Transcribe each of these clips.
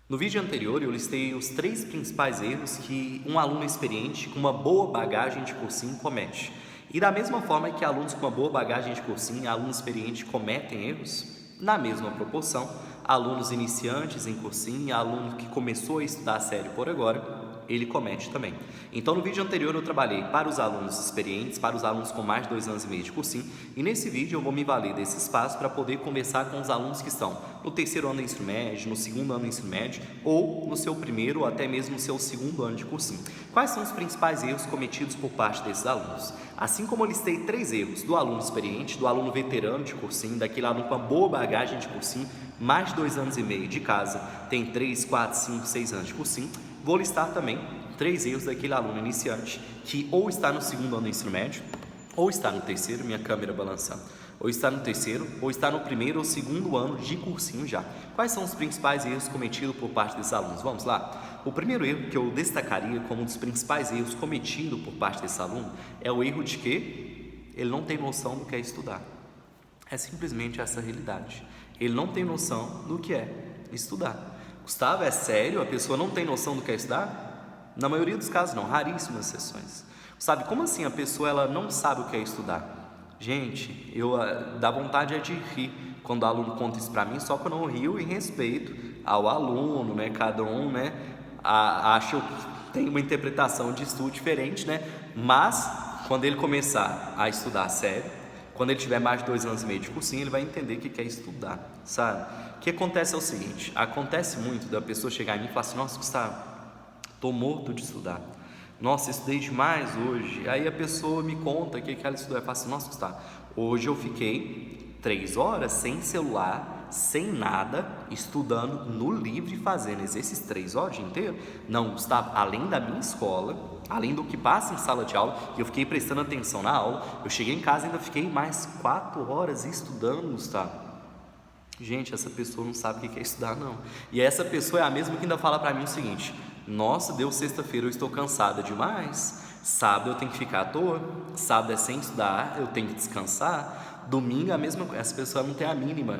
No vídeo anterior eu listei os 3 principais erros que um aluno experiente com uma boa bagagem de cursinho comete. E da mesma forma que alunos com uma boa bagagem de cursinho e alunos experientes cometem erros, na mesma proporção, alunos iniciantes em cursinho e aluno que começou a estudar sério por agora, ele comete também. Então no vídeo anterior eu trabalhei para os alunos experientes, para os alunos com mais de 2 anos e meio de cursinho, e nesse vídeo eu vou me valer desse espaço para poder conversar com os alunos que estão no 3º ano do ensino médio, no 2º ano do ensino médio, ou no seu 1º ou até mesmo no seu 2º ano de cursinho. Quais são os principais erros cometidos por parte desses alunos? Assim como eu listei 3 erros do aluno experiente, do aluno veterano de cursinho, daquele aluno com uma boa bagagem de cursinho, mais de 2 anos e meio de casa, tem 3, 4, 5, 6 anos de cursinho, vou listar também 3 erros daquele aluno iniciante que ou está no 2º ano do ensino médio, ou está no 3º, minha câmera balançando, ou está no 3º, ou está no 1º ou 2º ano de cursinho já. Quais são os principais erros cometidos por parte desses alunos? Vamos lá? O primeiro erro que eu destacaria como um dos principais erros cometidos por parte desse aluno é o erro de que ele não tem noção do que é estudar. É simplesmente essa a realidade. Ele não tem noção do que é estudar. Gustavo, é sério? A pessoa não tem noção do que é estudar? Na maioria dos casos não, raríssimas exceções. Sabe, como assim a pessoa ela não sabe o que é estudar? Gente, dá vontade de rir quando o aluno conta isso para mim, só que eu não rio em respeito ao aluno, né? Cada um, né, acha que tem uma interpretação de estudo diferente, né? Mas quando ele começar a estudar sério, quando ele tiver mais de 2 anos e meio de cursinho, ele vai entender o que é estudar, sabe? O que acontece é o seguinte, acontece muito da pessoa chegar em mim e falar assim, nossa, Gustavo, estou morto de estudar. Nossa, estudei demais hoje. Aí a pessoa me conta o que ela estudou. Eu falo assim, nossa, Gustavo, hoje eu fiquei 3 horas sem celular, sem nada, estudando no livre, fazendo exercícios 3 horas o dia inteiro. Não, Gustavo, além da minha escola, além do que passa em sala de aula, que eu fiquei prestando atenção na aula, eu cheguei em casa e ainda fiquei mais 4 horas estudando, Gustavo. Gente, essa pessoa não sabe o que é estudar, não. E essa pessoa é a mesma que ainda fala para mim o seguinte, nossa, deu sexta-feira, eu estou cansada demais, sábado eu tenho que ficar à toa, sábado é sem estudar, eu tenho que descansar, domingo é a mesma coisa. Essa pessoa não tem a mínima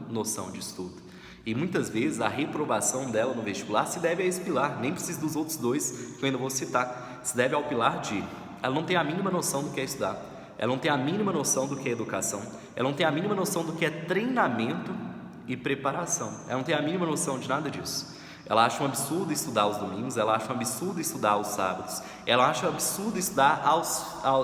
noção de estudo. E muitas vezes a reprovação dela no vestibular se deve a esse pilar, nem preciso dos outros 2 que eu ainda vou citar, se deve ao pilar de, ela não tem a mínima noção do que é estudar, ela não tem a mínima noção do que é educação, ela não tem a mínima noção do que é treinamento e preparação, ela não tem a mínima noção de nada disso. Ela acha um absurdo estudar aos domingos, ela acha um absurdo estudar aos sábados, ela acha um absurdo estudar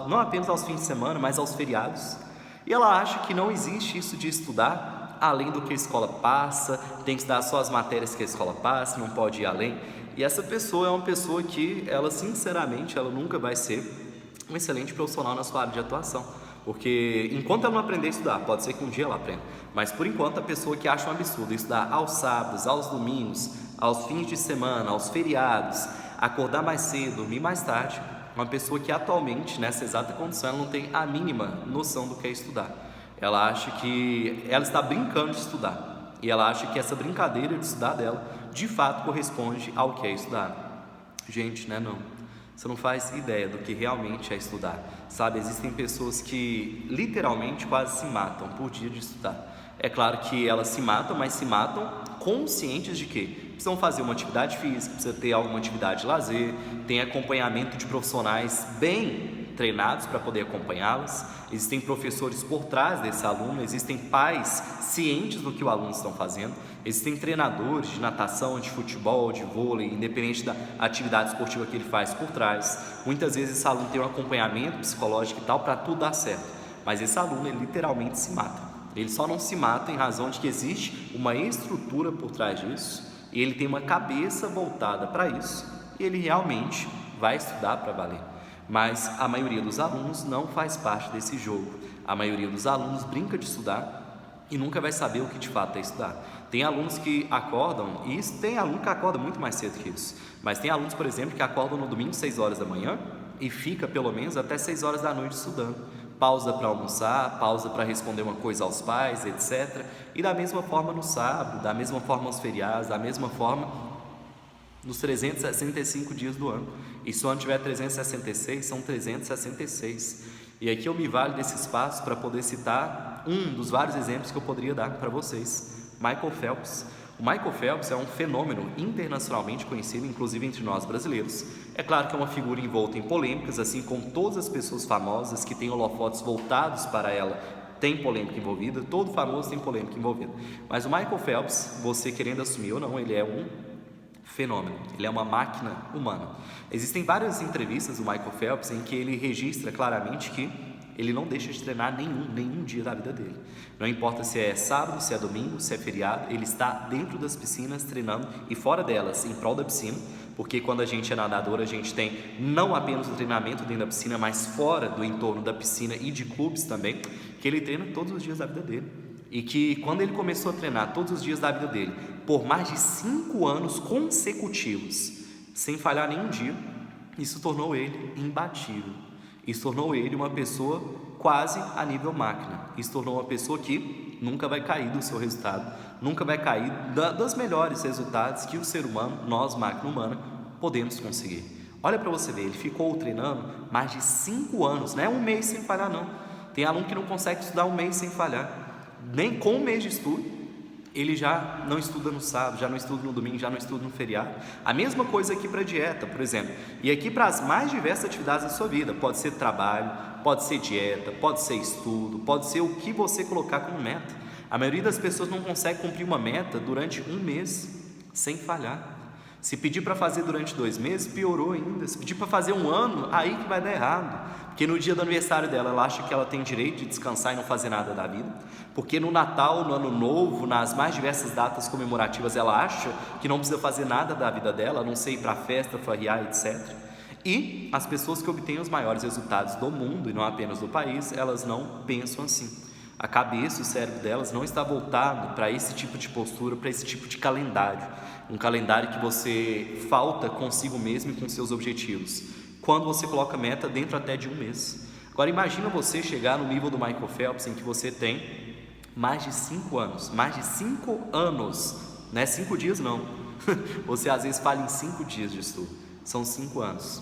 não apenas aos fins de semana, mas aos feriados. E ela acha que não existe isso de estudar além do que a escola passa, tem que estudar só as matérias que a escola passa, não pode ir além. E essa pessoa é uma pessoa que, ela sinceramente, ela nunca vai ser um excelente profissional na sua área de atuação. Porque enquanto ela não aprender a estudar, pode ser que um dia ela aprenda, mas por enquanto a pessoa que acha um absurdo estudar aos sábados, aos domingos, aos fins de semana, aos feriados, acordar mais cedo, dormir mais tarde, uma pessoa que atualmente, nessa exata condição, ela não tem a mínima noção do que é estudar. Ela acha que ela está brincando de estudar, e ela acha que essa brincadeira de estudar dela, de fato, corresponde ao que é estudar. Gente, né, não. Você não faz ideia do que realmente é estudar, sabe? Existem pessoas que literalmente quase se matam por dia de estudar. É claro que elas se matam, mas se matam conscientes de que precisam fazer uma atividade física, precisa ter alguma atividade de lazer, tem acompanhamento de profissionais bem treinados para poder acompanhá-las, existem professores por trás desse aluno, existem pais cientes do que o aluno está fazendo, existem treinadores de natação, de futebol, de vôlei, independente da atividade esportiva que ele faz por trás. Muitas vezes esse aluno tem um acompanhamento psicológico e tal para tudo dar certo, mas esse aluno ele literalmente se mata. Ele só não se mata em razão de que existe uma estrutura por trás disso e ele tem uma cabeça voltada para isso e ele realmente vai estudar para valer. Mas a maioria dos alunos não faz parte desse jogo. A maioria dos alunos brinca de estudar e nunca vai saber o que de fato é estudar. Tem alunos que acordam, e tem aluno que acorda muito mais cedo que isso, mas tem alunos, por exemplo, que acordam no domingo 6 horas da manhã e fica pelo menos até 6 horas da noite estudando. Pausa para almoçar, pausa para responder uma coisa aos pais, etc. E da mesma forma no sábado, da mesma forma aos feriados, da mesma forma nos 365 dias do ano. E se o ano tiver 366, são 366. E aqui eu me valho desse espaço para poder citar um dos vários exemplos que eu poderia dar para vocês. Michael Phelps, O Michael Phelps é um fenômeno internacionalmente conhecido, inclusive entre nós brasileiros. É claro que é uma figura envolta em polêmicas, assim como todas as pessoas famosas que têm holofotes voltados para ela tem polêmica envolvida, todo famoso tem polêmica envolvida. Mas o Michael Phelps, você querendo assumir ou não, ele é um fenômeno, ele é uma máquina humana. Existem várias entrevistas do Michael Phelps em que ele registra claramente que ele não deixa de treinar nenhum dia da vida dele. Não importa se é sábado, se é domingo, se é feriado, ele está dentro das piscinas treinando e fora delas, em prol da piscina, porque quando a gente é nadador, a gente tem não apenas o treinamento dentro da piscina, mas fora do entorno da piscina e de clubes também, que ele treina todos os dias da vida dele. E que quando ele começou a treinar todos os dias da vida dele, por mais de 5 anos consecutivos, sem falhar nenhum dia, isso tornou ele imbatível. Isso tornou ele uma pessoa quase a nível máquina. Isso tornou uma pessoa que nunca vai cair do seu resultado, nunca vai cair dos melhores resultados que o ser humano, nós, máquina humana, podemos conseguir. Olha para você ver, ele ficou treinando mais de 5 anos, não é um mês sem falhar não. Tem aluno que não consegue estudar um mês sem falhar, nem com um mês de estudo. Ele já não estuda no sábado, já não estuda no domingo, já não estuda no feriado. A mesma coisa aqui para a dieta, por exemplo. E aqui para as mais diversas atividades da sua vida. Pode ser trabalho, pode ser dieta, pode ser estudo, pode ser o que você colocar como meta. A maioria das pessoas não consegue cumprir uma meta durante um mês sem falhar. Se pedir para fazer durante 2 meses, piorou ainda. Se pedir para fazer um ano, aí que vai dar errado. Porque no dia do aniversário dela, ela acha que ela tem direito de descansar e não fazer nada da vida. Porque no Natal, no Ano Novo, nas mais diversas datas comemorativas, ela acha que não precisa fazer nada da vida dela, a não ser ir para a festa, farrear, etc. E as pessoas que obtêm os maiores resultados do mundo, e não apenas do país, elas não pensam assim. A cabeça, o cérebro delas não está voltado para esse tipo de postura, para esse tipo de calendário. Um calendário que você falta consigo mesmo e com seus objetivos. Quando você coloca meta dentro até de um mês. Agora imagina você chegar no nível do Michael Phelps, em que você tem mais de 5 anos. Mais de 5 anos. Não é 5 dias não. Você às vezes falha em 5 dias de estudo. São 5 anos.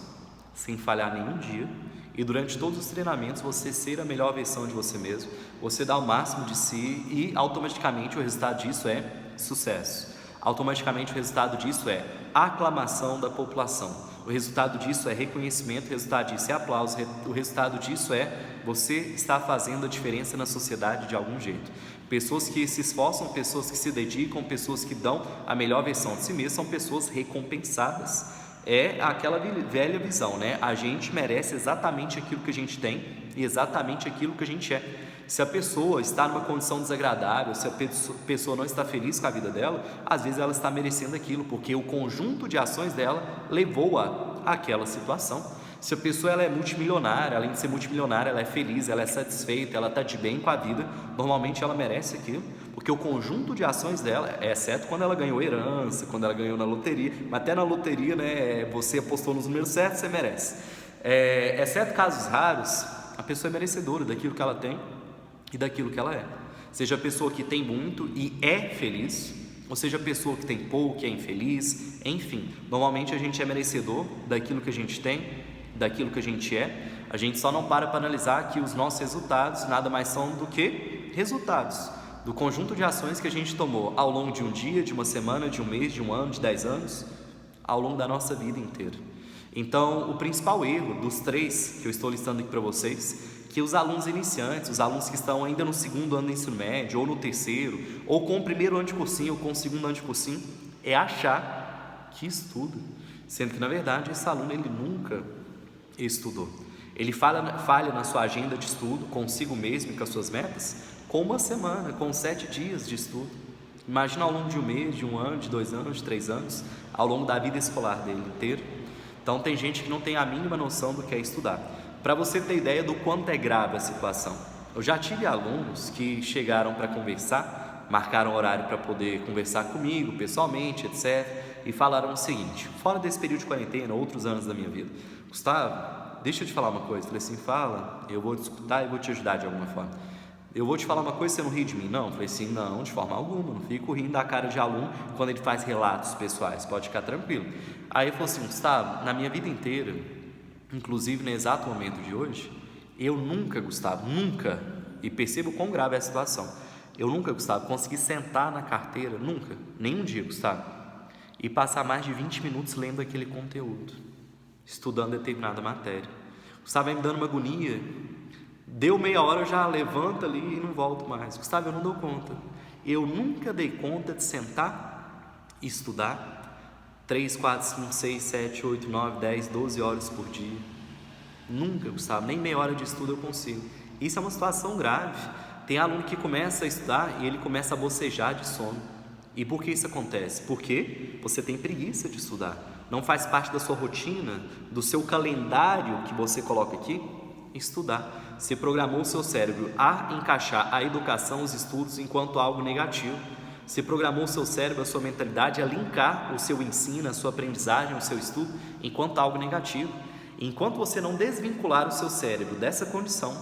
Sem falhar nenhum dia. E durante todos os treinamentos você ser a melhor versão de você mesmo. Você dar o máximo de si e automaticamente o resultado disso é sucesso. Automaticamente o resultado disso é aclamação da população. O resultado disso é reconhecimento, o resultado disso é aplauso, o resultado disso é você estar fazendo a diferença na sociedade de algum jeito. Pessoas que se esforçam, pessoas que se dedicam, pessoas que dão a melhor versão de si mesmas são pessoas recompensadas. É aquela velha visão, né? A gente merece exatamente aquilo que a gente tem e exatamente aquilo que a gente é. Se a pessoa está numa condição desagradável, se a pessoa não está feliz com a vida dela, às vezes ela está merecendo aquilo, porque o conjunto de ações dela levou-a àquela situação. Se a pessoa ela é multimilionária, além de ser multimilionária, ela é feliz, ela é satisfeita, ela está de bem com a vida, normalmente ela merece aquilo, porque o conjunto de ações dela, exceto quando ela ganhou herança, quando ela ganhou na loteria, mas até na loteria, né, você apostou nos números certos, você merece. Exceto casos raros, a pessoa é merecedora daquilo que ela tem e daquilo que ela é. Seja a pessoa que tem muito e é feliz, ou seja a pessoa que tem pouco e é infeliz, enfim, normalmente a gente é merecedor daquilo que a gente tem, daquilo que a gente é. A gente só não para analisar que os nossos resultados nada mais são do que resultados do conjunto de ações que a gente tomou ao longo de um dia, de uma semana, de um mês, de um ano, de 10 anos, ao longo da nossa vida inteira. Então, o principal erro dos 3 que eu estou listando aqui para vocês, que os alunos iniciantes, os alunos que estão ainda no 2º ano do ensino médio, ou no 3º, ou com o 1º ano de cursinho, ou com o 2º ano de cursinho, é achar que estuda, sendo que na verdade esse aluno ele nunca estudou. Ele falha na sua agenda de estudo, consigo mesmo e com as suas metas, com uma semana, com 7 dias de estudo. Imagina ao longo de um mês, de um ano, de 2 anos, de 3 anos, ao longo da vida escolar dele inteiro. Então tem gente que não tem a mínima noção do que é estudar. Para você ter ideia do quanto é grave a situação, eu já tive alunos que chegaram para conversar, marcaram horário para poder conversar comigo pessoalmente, etc. E falaram o seguinte: fora desse período de quarentena, outros anos da minha vida, Gustavo, deixa eu te falar uma coisa. Eu falei assim: fala, eu vou te escutar e vou te ajudar de alguma forma. Eu vou te falar uma coisa, você não ri de mim? Não. Eu falei assim: não, de forma alguma, não fico rindo da cara de aluno quando ele faz relatos pessoais, pode ficar tranquilo. Aí ele falou assim: Gustavo, na minha vida inteira, inclusive no exato momento de hoje, eu nunca, Gustavo, nunca, e percebo quão grave é a situação, Eu nunca, Gustavo, consegui sentar na carteira, nunca, nenhum dia, Gustavo, e passar mais de 20 minutos lendo aquele conteúdo, estudando determinada matéria. Gustavo, vai me dando uma agonia, deu meia hora, eu já levanto ali e não volto mais. Gustavo, eu não dou conta. Eu nunca dei conta de sentar e estudar 3, 4, 5, 6, 7, 8, 9, 10, 12 horas por dia. Nunca, Gustavo, nem meia hora de estudo eu consigo. Isso é uma situação grave. Tem aluno que começa a estudar e ele começa a bocejar de sono. E por que isso acontece? Porque você tem preguiça de estudar. Não faz parte da sua rotina, do seu calendário que você coloca aqui, estudar. Você programou o seu cérebro a encaixar a educação, os estudos, enquanto algo negativo. Você programou o seu cérebro, a sua mentalidade a linkar o seu ensino, a sua aprendizagem, o seu estudo, enquanto algo negativo. Enquanto você não desvincular o seu cérebro dessa condição,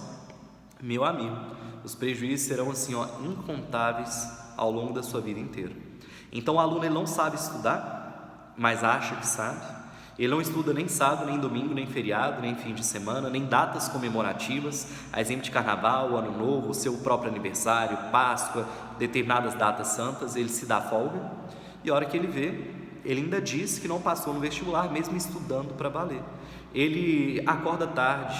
meu amigo, os prejuízos serão assim, incontáveis ao longo da sua vida inteira. Então o aluno ele não sabe estudar, mas acha que sabe. Ele não estuda nem sábado, nem domingo, nem feriado, nem fim de semana, nem datas comemorativas, a exemplo de carnaval, ano novo, o seu próprio aniversário, Páscoa, determinadas datas santas, ele se dá folga. E a hora que ele vê, ele ainda diz que não passou no vestibular, mesmo estudando para valer. Ele acorda tarde,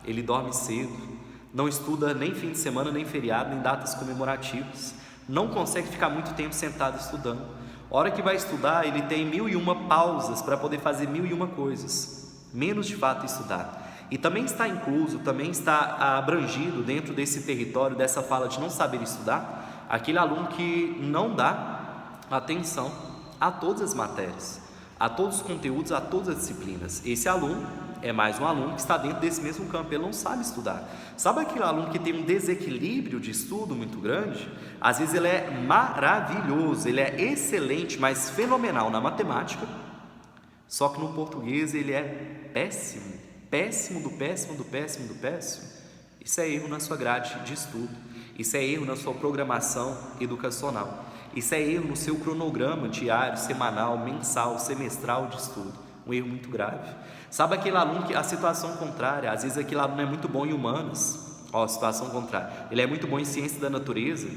ele dorme cedo, não estuda nem fim de semana, nem feriado, nem datas comemorativas, não consegue ficar muito tempo sentado estudando. A hora que vai estudar, ele tem 1001 pausas para poder fazer 1001 coisas, menos de fato estudar. E também está incluso, também está abrangido dentro desse território, dessa fala de não saber estudar, aquele aluno que não dá atenção a todas as matérias, a todos os conteúdos, a todas as disciplinas. Esse aluno é mais um aluno que está dentro desse mesmo campo, ele não sabe estudar. Sabe aquele aluno que tem um desequilíbrio de estudo muito grande? Às vezes ele é maravilhoso, ele é excelente, mas fenomenal na matemática, só que no português ele é péssimo, péssimo do péssimo do péssimo do péssimo. Isso é erro na sua grade de estudo, isso é erro na sua programação educacional, isso é erro no seu cronograma diário, semanal, mensal, semestral de estudo, um erro muito grave. Sabe aquele aluno que a situação contrária, às vezes aquele aluno é muito bom em humanas, situação contrária, ele é muito bom em ciência da natureza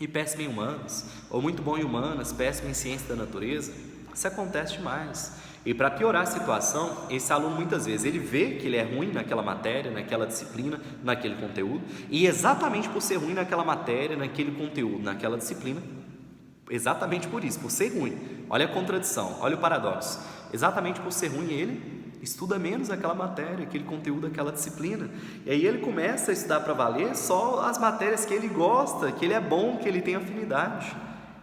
e péssimo em humanas, ou muito bom em humanas, péssimo em ciência da natureza. Isso acontece demais. E para piorar a situação, esse aluno muitas vezes ele vê que ele é ruim naquela matéria, naquela disciplina, naquele conteúdo, e exatamente por ser ruim naquela matéria, naquele conteúdo, naquela disciplina, exatamente por isso, por ser ruim, olha a contradição, olha o paradoxo, exatamente por ser ruim ele estuda menos aquela matéria, aquele conteúdo, aquela disciplina, e aí ele começa a estudar para valer só as matérias que ele gosta, que ele é bom, que ele tem afinidade.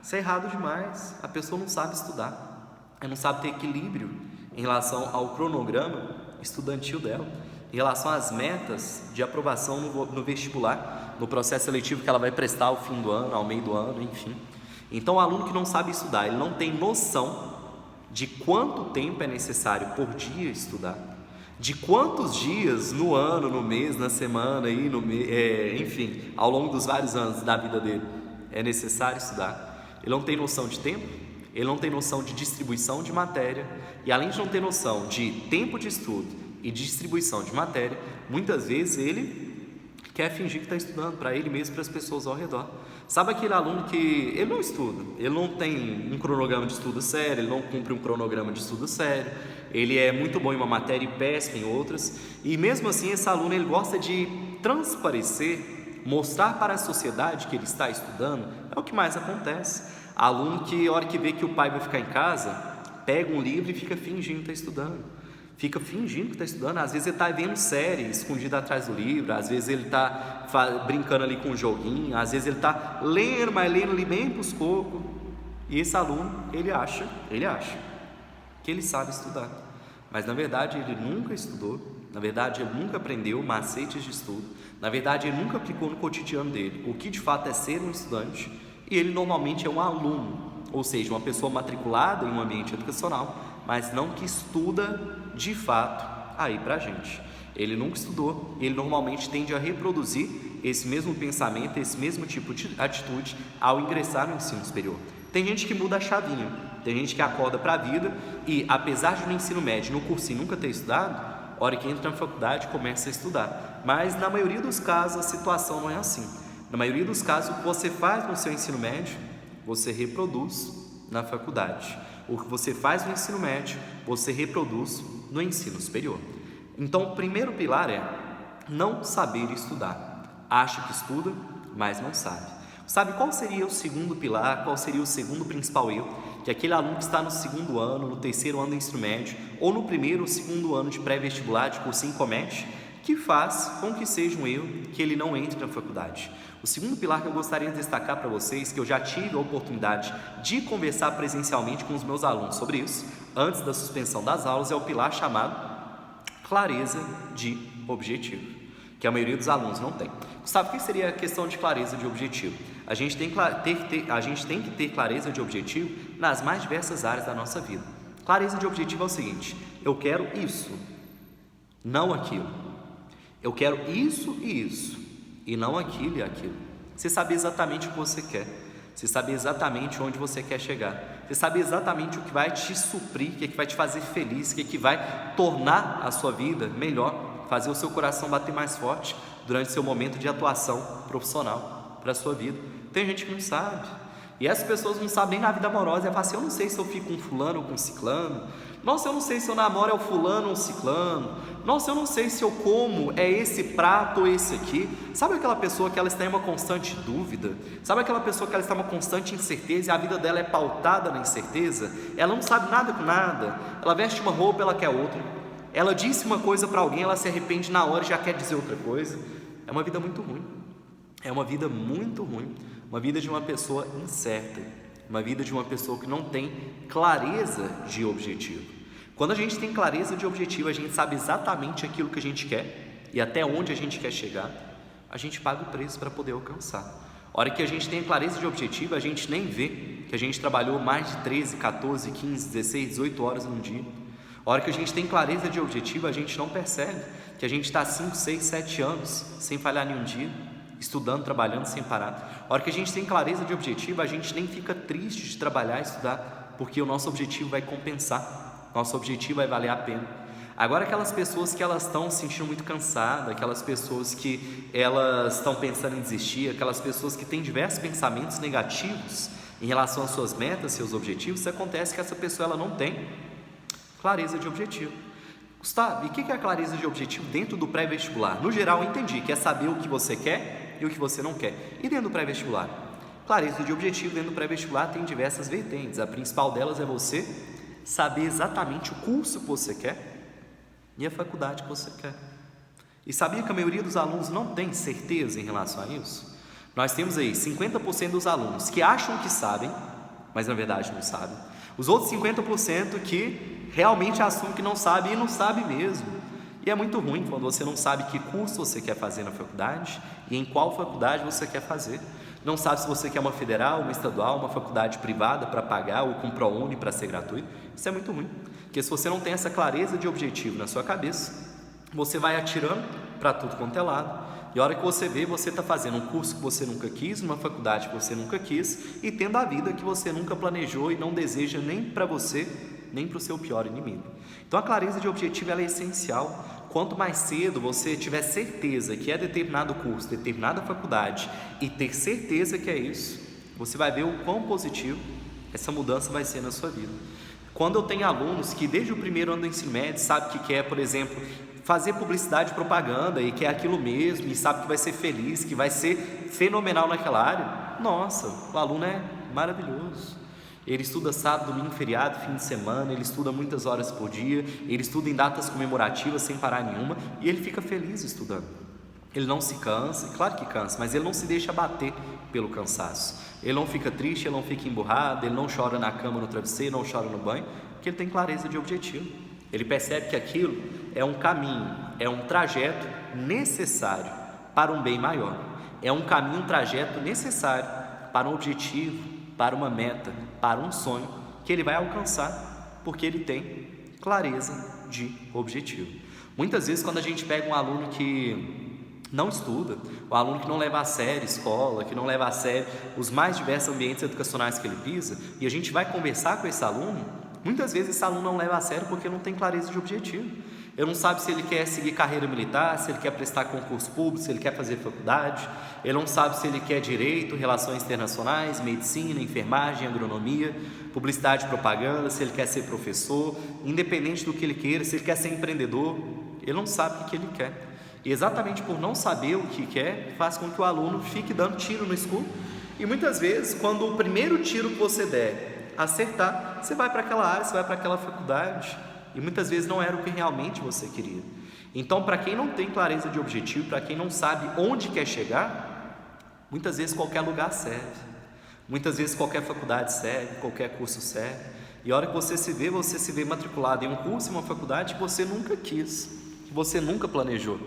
Isso é errado demais. A pessoa não sabe estudar, ela não sabe ter equilíbrio em relação ao cronograma estudantil dela, em relação às metas de aprovação no vestibular, no processo seletivo que ela vai prestar ao fim do ano, ao meio do ano, enfim. Então o aluno que não sabe estudar, ele não tem noção de quanto tempo é necessário por dia estudar, de quantos dias no ano, no mês, na semana, enfim, ao longo dos vários anos da vida dele é necessário estudar. Ele não tem noção de tempo, ele não tem noção de distribuição de matéria, e além de não ter noção de tempo de estudo e de distribuição de matéria, muitas vezes ele quer fingir que está estudando para ele mesmo e para as pessoas ao redor. Sabe aquele aluno que ele não estuda, ele não tem um cronograma de estudo sério, ele não cumpre um cronograma de estudo sério, ele é muito bom em uma matéria e péssimo em outras, e mesmo assim esse aluno ele gosta de transparecer, mostrar para a sociedade que ele está estudando. É o que mais acontece. Aluno que, a hora que vê que o pai vai ficar em casa, pega um livro e fica fingindo que está estudando. Fica fingindo que está estudando, às vezes ele está vendo série escondido atrás do livro, às vezes ele está brincando ali com um joguinho, às vezes ele está lendo, mas lendo ali bem para os cocos. E esse aluno, ele acha que ele sabe estudar, mas na verdade ele nunca estudou, na verdade ele nunca aprendeu macetes de estudo, na verdade ele nunca aplicou no cotidiano dele o que de fato é ser um estudante, e ele normalmente é um aluno, ou seja, uma pessoa matriculada em um ambiente educacional, mas não que estuda de fato aí pra gente. Ele nunca estudou, ele normalmente tende a reproduzir esse mesmo pensamento, esse mesmo tipo de atitude ao ingressar no ensino superior. Tem gente que muda a chavinha, tem gente que acorda para a vida e, apesar de no ensino médio, no cursinho nunca ter estudado, a hora que entra na faculdade começa a estudar. Mas na maioria dos casos a situação não é assim. Na maioria dos casos, o que você faz no seu ensino médio, você reproduz na faculdade. O que você faz no ensino médio, você reproduz no ensino superior. Então, o primeiro pilar é não saber estudar. Acha que estuda, mas não sabe. Sabe qual seria o segundo pilar, qual seria o segundo principal erro que aquele aluno que está no segundo ano, no terceiro ano do ensino médio, ou no primeiro ou segundo ano de pré-vestibular, de cursinho, comete, que faz com que seja um erro que ele não entre na faculdade? O segundo pilar que eu gostaria de destacar para vocês, que eu já tive a oportunidade de conversar presencialmente com os meus alunos sobre isso, antes da suspensão das aulas, é o pilar chamado clareza de objetivo, que a maioria dos alunos não tem. Sabe o que seria a questão de clareza de objetivo? A gente tem que ter clareza de objetivo nas mais diversas áreas da nossa vida. Clareza de objetivo é o seguinte: eu quero isso, não aquilo. Eu quero isso e isso, e não aquilo e aquilo. Você sabe exatamente o que você quer. Você sabe exatamente onde você quer chegar. Você sabe exatamente o que vai te suprir, o que vai te fazer feliz, o que vai tornar a sua vida melhor, fazer o seu coração bater mais forte durante seu momento de atuação profissional para a sua vida. Tem gente que não sabe. E essas pessoas não sabem nem na vida amorosa. É fácil, eu não sei se eu fico com fulano ou com ciclano. Nossa, eu não sei se eu namoro é o fulano ou o ciclano. Nossa, eu não sei se eu como é esse prato ou esse aqui. Sabe aquela pessoa que ela está em uma constante dúvida? Sabe aquela pessoa que ela está em uma constante incerteza e a vida dela é pautada na incerteza? Ela não sabe nada com nada. Ela veste uma roupa, ela quer outra. Ela disse uma coisa para alguém, ela se arrepende na hora e já quer dizer outra coisa. É uma vida muito ruim. É uma vida muito ruim. Uma vida de uma pessoa incerta. Uma vida de uma pessoa que não tem clareza de objetivo. Quando a gente tem clareza de objetivo, a gente sabe exatamente aquilo que a gente quer e até onde a gente quer chegar, a gente paga o preço para poder alcançar. A hora que a gente tem clareza de objetivo, a gente nem vê que a gente trabalhou mais de 13, 14, 15, 16, 18 horas num dia. A hora que a gente tem clareza de objetivo, a gente não percebe que a gente está 5, 6, 7 anos sem falhar nenhum dia, estudando, trabalhando sem parar. A hora que a gente tem clareza de objetivo, a gente nem fica triste de trabalhar e estudar, porque o nosso objetivo vai compensar, nosso objetivo vai valer a pena. Agora, aquelas pessoas que elas estão se sentindo muito cansadas, aquelas pessoas que elas estão pensando em desistir, aquelas pessoas que têm diversos pensamentos negativos em relação às suas metas, seus objetivos, isso acontece que essa pessoa ela não tem clareza de objetivo. Gustavo, e o que é a clareza de objetivo dentro do pré-vestibular? No geral, eu entendi que é saber o que você quer e o que você não quer. E dentro do pré-vestibular? Clareza de objetivo dentro do pré-vestibular tem diversas vertentes. A principal delas é você saber exatamente o curso que você quer e a faculdade que você quer. E sabia que a maioria dos alunos não tem certeza em relação a isso? Nós temos aí 50% dos alunos que acham que sabem, mas na verdade não sabem. Os outros 50% que realmente assumem que não sabem e não sabem mesmo. E é muito ruim quando você não sabe que curso você quer fazer na faculdade e em qual faculdade você quer fazer. Não sabe se você quer uma federal, uma estadual, uma faculdade privada para pagar ou com ProUni para ser gratuito. Isso é muito ruim, porque se você não tem essa clareza de objetivo na sua cabeça, você vai atirando para tudo quanto é lado. E a hora que você vê, você está fazendo um curso que você nunca quis, uma faculdade que você nunca quis e tendo a vida que você nunca planejou e não deseja nem para você, nem para o seu pior inimigo. Então a clareza de objetivo ela é essencial. Quanto mais cedo você tiver certeza que é determinado curso, determinada faculdade e ter certeza que é isso, você vai ver o quão positivo essa mudança vai ser na sua vida. Quando eu tenho alunos que desde o primeiro ano do ensino médio sabe que quer, por exemplo, fazer publicidade e propaganda e quer aquilo mesmo e sabe que vai ser feliz, que vai ser fenomenal naquela área, nossa, o aluno é maravilhoso. Ele estuda sábado, domingo, feriado, fim de semana, ele estuda muitas horas por dia, ele estuda em datas comemorativas sem parar nenhuma e ele fica feliz estudando. Ele não se cansa, claro que cansa, mas ele não se deixa abater pelo cansaço. Ele não fica triste, ele não fica emburrado, ele não chora na cama, no travesseiro, não chora no banho, porque ele tem clareza de objetivo. Ele percebe que aquilo é um caminho, é um trajeto necessário para um bem maior. É um caminho, um trajeto necessário para um objetivo, para uma meta, para um sonho que ele vai alcançar, porque ele tem clareza de objetivo. Muitas vezes quando a gente pega um aluno que não estuda, o aluno que não leva a sério escola, que não leva a sério os mais diversos ambientes educacionais que ele pisa, e a gente vai conversar com esse aluno, muitas vezes esse aluno não leva a sério porque não tem clareza de objetivo. Ele não sabe se ele quer seguir carreira militar, se ele quer prestar concurso público, se ele quer fazer faculdade. Ele não sabe se ele quer direito, relações internacionais, medicina, enfermagem, agronomia, publicidade e propaganda, se ele quer ser professor, independente do que ele queira, se ele quer ser empreendedor. Ele não sabe o que ele quer. E exatamente por não saber o que quer, faz com que o aluno fique dando tiro no escuro. E muitas vezes, quando o primeiro tiro que você der acertar, você vai para aquela área, você vai para aquela faculdade. E muitas vezes não era o que realmente você queria. Então, para quem não tem clareza de objetivo, para quem não sabe onde quer chegar, muitas vezes qualquer lugar serve. Muitas vezes qualquer faculdade serve, qualquer curso serve. E a hora que você se vê matriculado em um curso, em uma faculdade que você nunca quis, que você nunca planejou.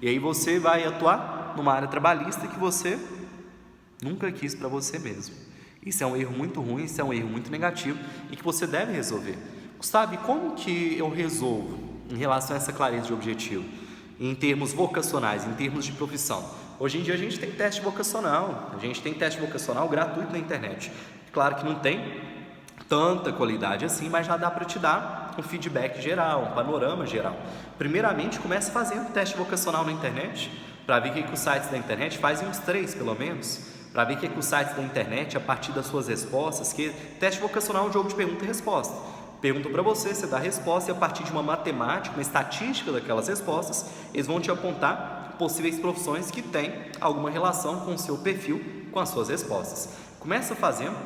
E aí você vai atuar numa área trabalhista que você nunca quis para você mesmo. Isso é um erro muito ruim, isso é um erro muito negativo e que você deve resolver. Gustavo, como que eu resolvo em relação a essa clareza de objetivo? Em termos vocacionais, em termos de profissão. Hoje em dia a gente tem teste vocacional, gratuito na internet. Claro que não tem tanta qualidade assim, mas já dá para te dar um feedback geral, um panorama geral. Primeiramente, comece fazendo teste vocacional na internet, para ver o que os sites da internet fazem, uns 3 pelo menos, para ver o que os sites da internet, a partir das suas respostas, que teste vocacional é um jogo de pergunta e resposta. Perguntam para você, você dá a resposta e a partir de uma matemática, uma estatística daquelas respostas, eles vão te apontar possíveis profissões que têm alguma relação com o seu perfil, com as suas respostas. Começa fazendo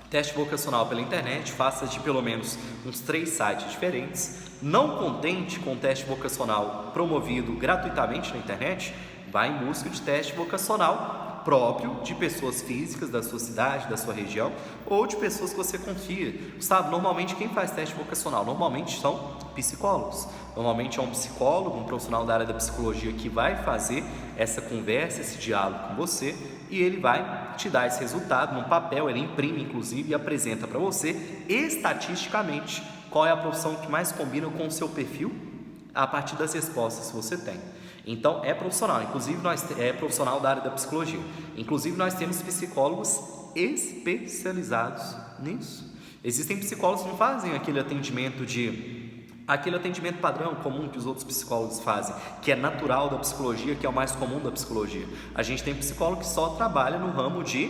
teste vocacional pela internet, faça de pelo menos uns 3 sites diferentes. Não contente com o teste vocacional promovido gratuitamente na internet, vá em busca de teste vocacional próprio de pessoas físicas da sua cidade, da sua região, ou de pessoas que você confia. Sabe, normalmente quem faz teste vocacional? Normalmente são psicólogos. Normalmente é um psicólogo, um profissional da área da psicologia que vai fazer essa conversa, esse diálogo com você, e ele vai te dar esse resultado num papel, ele imprime inclusive e apresenta para você estatisticamente qual é a profissão que mais combina com o seu perfil a partir das respostas que você tem. Então é profissional, inclusive é profissional da área da psicologia. Inclusive nós temos psicólogos especializados nisso. Existem psicólogos que não fazem aquele atendimento padrão comum que os outros psicólogos fazem, que é natural da psicologia, que é o mais comum da psicologia. A gente tem psicólogo que só trabalha no ramo de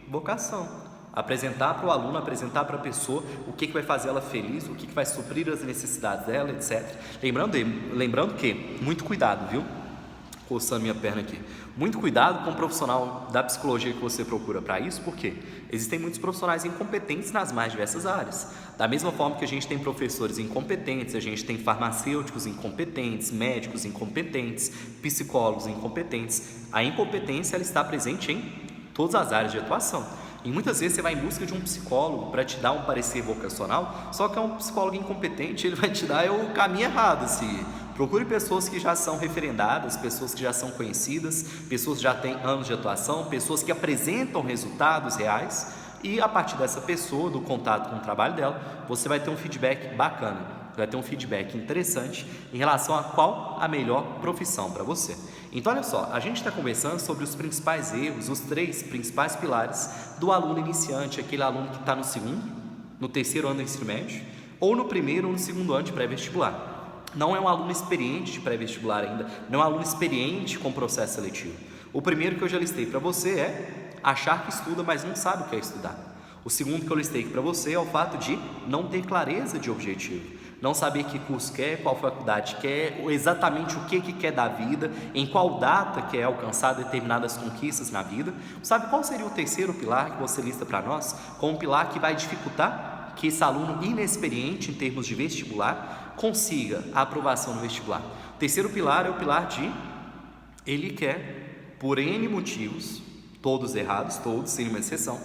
vocação. Apresentar para o aluno, apresentar para a pessoa o que vai fazer ela feliz, o que vai suprir as necessidades dela, etc. Lembrando que, muito cuidado, viu? Coçando minha perna aqui. Muito cuidado com o profissional da psicologia que você procura para isso, porque existem muitos profissionais incompetentes nas mais diversas áreas. Da mesma forma que a gente tem professores incompetentes, a gente tem farmacêuticos incompetentes, médicos incompetentes, psicólogos incompetentes. A incompetência ela está presente em todas as áreas de atuação. E muitas vezes você vai em busca de um psicólogo para te dar um parecer vocacional, só que é um psicólogo incompetente, ele vai te dar o caminho errado. Procure pessoas que já são referendadas, pessoas que já são conhecidas, pessoas que já têm anos de atuação, pessoas que apresentam resultados reais, e a partir dessa pessoa, do contato com o trabalho dela, você vai ter um feedback bacana, vai ter um feedback interessante em relação a qual a melhor profissão para você. Então olha só, a gente está conversando sobre os principais erros, os 3 principais pilares do aluno iniciante, aquele aluno que está no segundo, no terceiro ano do ensino médio, ou no primeiro ou no segundo ano de pré-vestibular. Não é um aluno experiente de pré-vestibular ainda, não é um aluno experiente com o processo seletivo. O primeiro que eu já listei para você é achar que estuda, mas não sabe o que é estudar. O segundo que eu listei aqui para você é o fato de não ter clareza de objetivo. Não saber que curso quer, qual faculdade quer, exatamente o que quer da vida, em qual data quer alcançar determinadas conquistas na vida. Sabe qual seria o terceiro pilar que você lista para nós? Como um pilar que vai dificultar que esse aluno inexperiente em termos de vestibular consiga a aprovação no vestibular. O terceiro pilar é o pilar de ele quer, por N motivos, todos errados, todos, sem uma exceção,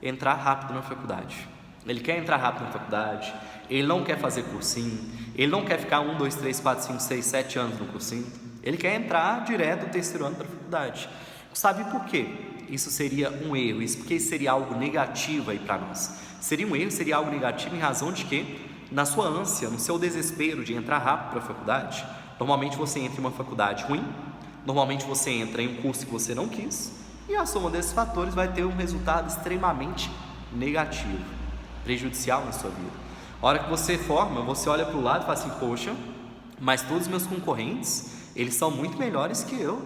entrar rápido na faculdade. Ele quer entrar rápido na faculdade, ele não quer fazer cursinho, ele não quer ficar 1, 2, 3, 4, 5, 6, 7 anos no cursinho, ele quer entrar direto no terceiro ano da faculdade. Sabe por quê? Isso seria um erro, isso porque seria algo negativo aí para nós. Seria um erro, seria algo negativo em razão de que, na sua ânsia, no seu desespero de entrar rápido para a faculdade, normalmente você entra em uma faculdade ruim, normalmente você entra em um curso que você não quis, e a soma desses fatores vai ter um resultado extremamente negativo, prejudicial na sua vida. A hora que você forma, você olha para o lado e fala assim, poxa, mas todos os meus concorrentes, eles são muito melhores que eu.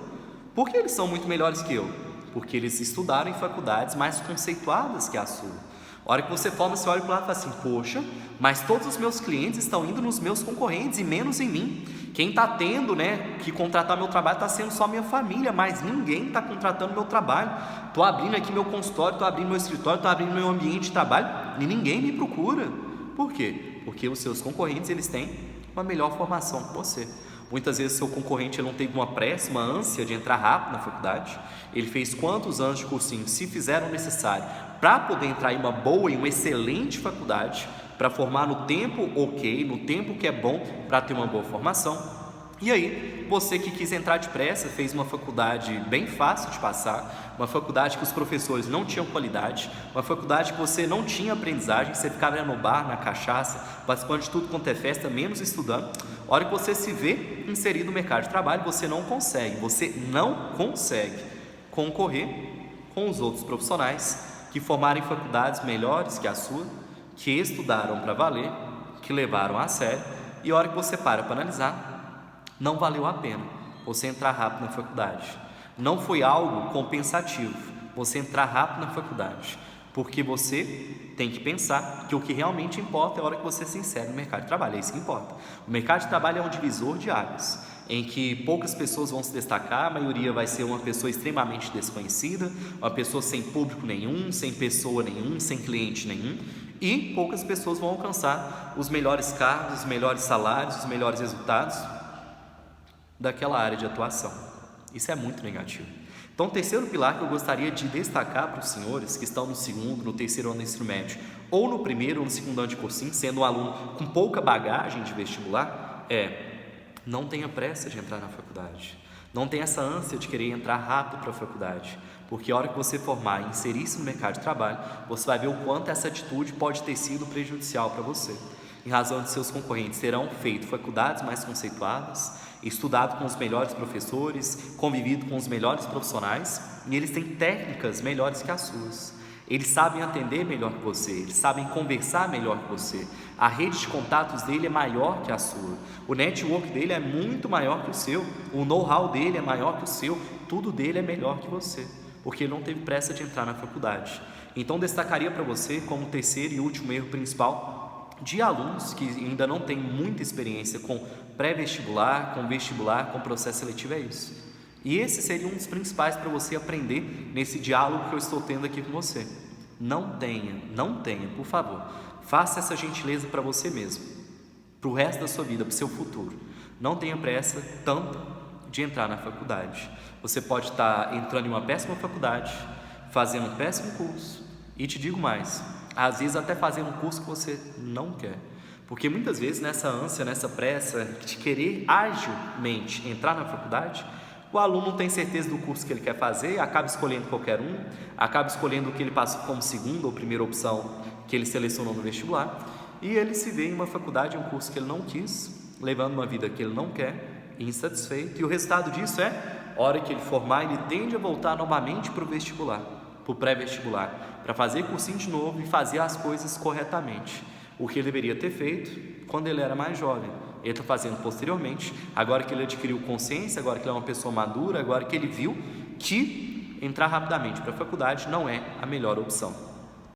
Por que eles são muito melhores que eu? Porque eles estudaram em faculdades mais conceituadas que a sua. A hora que você forma, você olha para o lado e fala assim: poxa, mas todos os meus clientes estão indo nos meus concorrentes e menos em mim. Quem está tendo, que contratar meu trabalho está sendo só minha família, mas ninguém está contratando meu trabalho. Estou abrindo aqui meu consultório, estou abrindo meu escritório, estou abrindo meu ambiente de trabalho e ninguém me procura. Por quê? Porque os seus concorrentes, eles têm uma melhor formação que você. Muitas vezes seu concorrente ele não teve uma pressa, uma ânsia de entrar rápido na faculdade. Ele fez quantos anos de cursinho se fizeram necessário para poder entrar em uma boa e uma excelente faculdade, para formar no tempo ok, no tempo que é bom para ter uma boa formação. E aí, você que quis entrar depressa, fez uma faculdade bem fácil de passar, uma faculdade que os professores não tinham qualidade, uma faculdade que você não tinha aprendizagem, você ficava no bar, na cachaça, participando de tudo quanto é festa, menos estudando. A hora que você se vê inserido no mercado de trabalho, você não consegue concorrer com os outros profissionais que formaram em faculdades melhores que a sua, que estudaram para valer, que levaram a sério, e a hora que você para analisar, não valeu a pena você entrar rápido na faculdade. Não foi algo compensativo você entrar rápido na faculdade, porque você tem que pensar que o que realmente importa é a hora que você se insere no mercado de trabalho, é isso que importa. O mercado de trabalho é um divisor de águas, em que poucas pessoas vão se destacar, a maioria vai ser uma pessoa extremamente desconhecida, uma pessoa sem público nenhum, sem pessoa nenhum, sem cliente nenhum, e poucas pessoas vão alcançar os melhores cargos, os melhores salários, os melhores resultados daquela área de atuação. Isso é muito negativo. Então, o terceiro pilar que eu gostaria de destacar para os senhores que estão no segundo, no terceiro ano do ensino médio, ou no primeiro ou no segundo ano de cursinho, sendo um aluno com pouca bagagem de vestibular, não tenha pressa de entrar na faculdade. Não tenha essa ânsia de querer entrar rápido para a faculdade, porque a hora que você formar e inserir-se no mercado de trabalho, você vai ver o quanto essa atitude pode ter sido prejudicial para você, em razão de seus concorrentes terão feito faculdades mais conceituadas, estudado com os melhores professores, convivido com os melhores profissionais, e eles têm técnicas melhores que as suas. Eles sabem atender melhor que você, eles sabem conversar melhor que você, a rede de contatos dele é maior que a sua, o network dele é muito maior que o seu, o know-how dele é maior que o seu, tudo dele é melhor que você, porque ele não teve pressa de entrar na faculdade. Então, destacaria para você como terceiro e último erro principal de alunos que ainda não têm muita experiência com pré-vestibular, com vestibular, com processo seletivo, é isso. E esse seria um dos principais para você aprender nesse diálogo que eu estou tendo aqui com você. Não tenha, por favor, faça essa gentileza para você mesmo, para o resto da sua vida, para o seu futuro. Não tenha pressa tanto de entrar na faculdade. Você pode estar entrando em uma péssima faculdade, fazendo um péssimo curso, e te digo mais, às vezes até fazendo um curso que você não quer. Porque muitas vezes nessa ânsia, nessa pressa de querer agilmente entrar na faculdade, o aluno não tem certeza do curso que ele quer fazer, acaba escolhendo qualquer um, acaba escolhendo o que ele passou como segunda ou primeira opção que ele selecionou no vestibular, e ele se vê em uma faculdade, um curso que ele não quis, levando uma vida que ele não quer, insatisfeito, e o resultado disso é, a hora que ele formar, ele tende a voltar novamente para o vestibular, para o pré-vestibular, para fazer cursinho de novo e fazer as coisas corretamente. O que ele deveria ter feito quando ele era mais jovem, ele está fazendo posteriormente, agora que ele adquiriu consciência, agora que ele é uma pessoa madura, agora que ele viu que entrar rapidamente para a faculdade não é a melhor opção.